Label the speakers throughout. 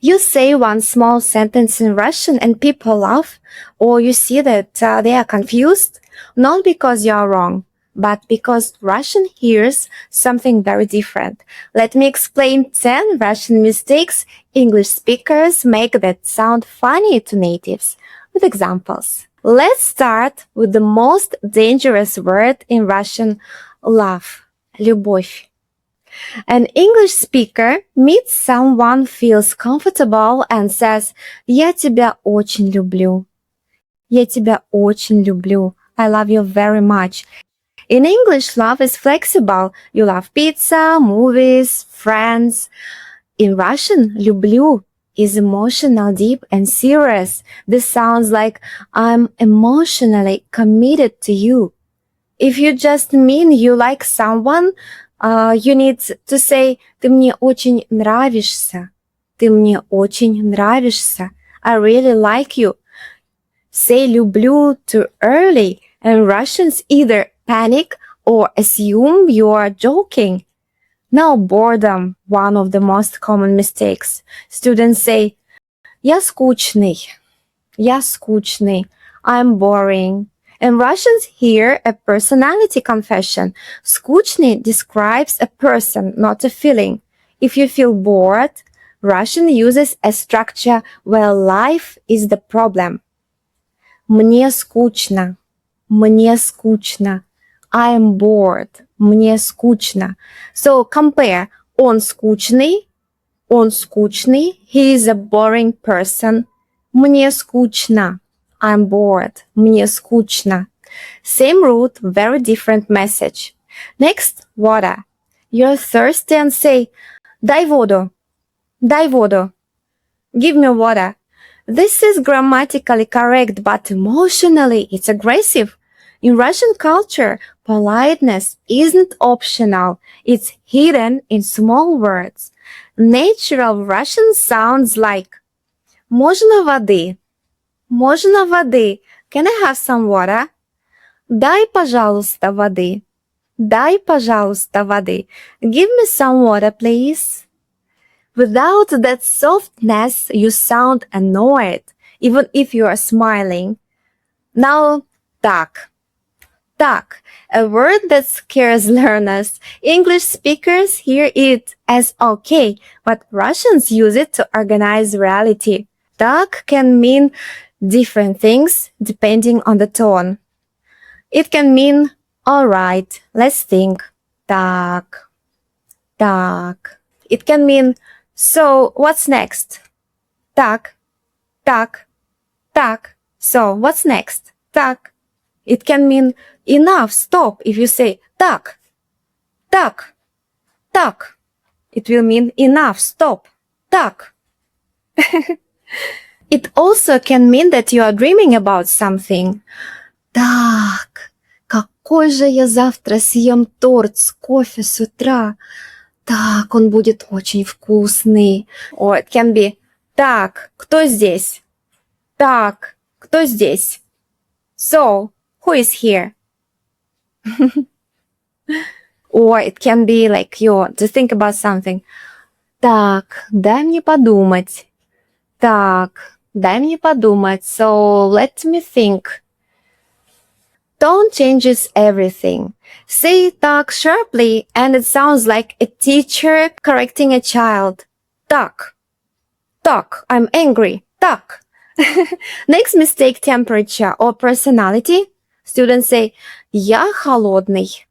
Speaker 1: You say one small sentence in Russian and people laugh, or you see that they are confused, not because you are wrong, but because Russian hears something very different. Let me explain 10 Russian mistakes English speakers make that sound funny to natives, with examples. Let's start with the most dangerous word in Russian, love, любовь. An English speaker meets someone, feels comfortable and says, «Я тебя очень люблю». «Я тебя очень люблю». I love you very much. In English, love is flexible. You love pizza, movies, friends. In Russian, люблю is emotional, deep, and serious. This sounds like I'm emotionally committed to you. If you just mean you like someone, you need to say «Ты мне очень нравишься». «Ты мне очень нравишься». I really like you. Say люблю too early, and Russians either panic or assume you are joking. Now boredom, one of the most common mistakes. Students say «Я скучный». «Я скучный». I'm boring. And Russians hear a personality confession. Скучный describes a person, not a feeling. If you feel bored, Russian uses a structure where life is the problem. Мне скучно. Мне скучно. I am bored. Мне скучно. So compare. Он скучный. Он скучный. He is a boring person. Мне скучно. I'm bored. Мне скучно. Same root, very different message. Next, water. You're thirsty and say, дай воду. Дай воду. Give me water. This is grammatically correct, but emotionally it's aggressive. In Russian culture, politeness isn't optional. It's hidden in small words. Natural Russian sounds like можно воды. Можно воды. Can I have some water? Дай, пожалуйста, воды. Дай, пожалуйста, воды. Give me some water, please. Without that softness, you sound annoyed, even if you are smiling. Now, так. Так, a word that scares learners. English speakers hear it as okay, but Russians use it to organize reality. Так can mean different things depending on the tone. It can mean, all right, let's think. Так, так. It can mean, so what's next? Так, так, так. So what's next? Так. It can mean, enough, stop. If you say так, так, так, it will mean enough, stop. Так. It also can mean that you are dreaming about something. Так, какой же я завтра съем торт с кофе с утра. Так, он будет очень вкусный. Or it can be, так, кто здесь? Так, кто здесь? So, who is here? Or it can be like you want to think about something. Так, дай мне подумать. Так, дай мне подумать. So, let me think. Tone changes everything. Say так sharply and it sounds like a teacher correcting a child. Так. Так, I'm angry. Так. Next mistake, temperature or personality. Students say я холодный.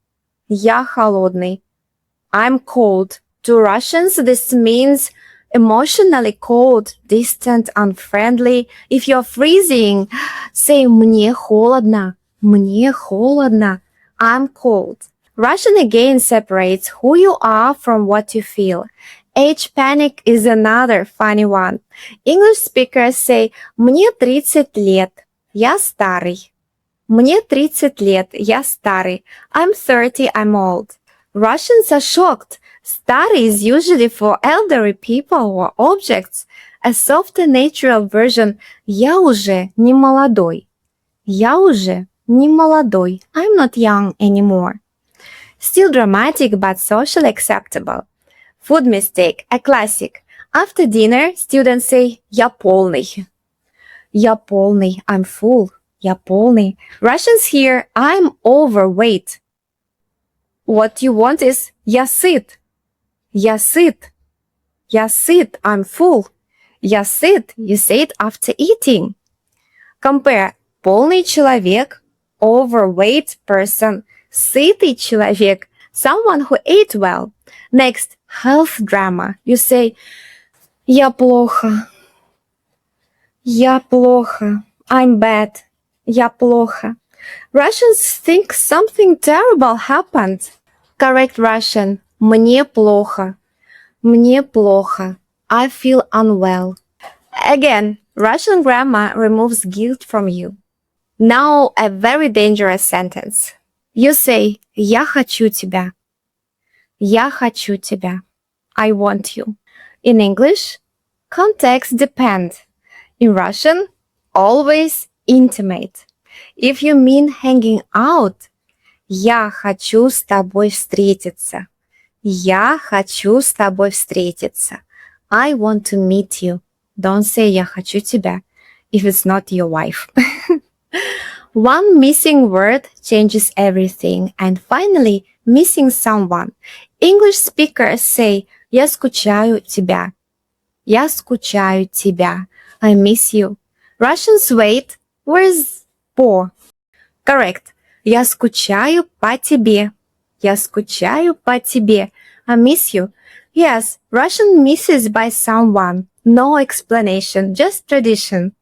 Speaker 1: Я холодный. I'm cold. To Russians, this means emotionally cold, distant, unfriendly. If you're freezing, say мне холодно. Мне холодно. I'm cold. Russian again separates who you are from what you feel. Age panic is another funny one. English speakers say мне 30 лет. Я старый. Мне 30 лет. Я старый. I'm 30. I'm old. Russians are shocked. Старый is usually for elderly people or objects. A softer natural version я уже не молодой. Я уже не молодой. I'm not young anymore. Still dramatic but socially acceptable. Food mistake, a classic. After dinner, students say "Я полный." "Я полный", I'm full. "Я полный." Russians hear "I'm overweight." What you want is "Я сыт." "Я сыт." "Я сыт", I'm full. "Я сыт", you say it after eating. Compare полный человек, overweight person, сытый человек, someone who ate well. Next, health drama. You say "Я плохо." "Я плохо." I'm bad. "Я плохо." Russians think something terrible happened. Correct Russian. Мне плохо. Мне плохо. I feel unwell. Again, Russian grammar removes guilt from you. Now a very dangerous sentence. You say "Я хочу тебя." "Я хочу тебя." I want you. In English, context depend. In Russian, always intimate. If you mean hanging out, "Я хочу с тобой встретиться." "Я хочу с тобой встретиться." I want to meet you. Don't say "Я хочу тебя" if it's not your wife. One missing word changes everything. And finally, missing someone. English speakers say "Я скучаю тебя." "Я скучаю тебя." I miss you. Russians wait. Where's по? Correct. "Я скучаю по тебе." "Я скучаю по тебе." I miss you. Yes, Russian misses by someone. No explanation, just tradition.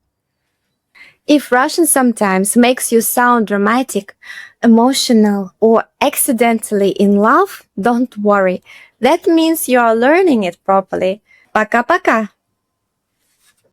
Speaker 1: If Russian sometimes makes you sound dramatic, emotional, or accidentally in love, don't worry. That means you are learning it properly. Пока-пока!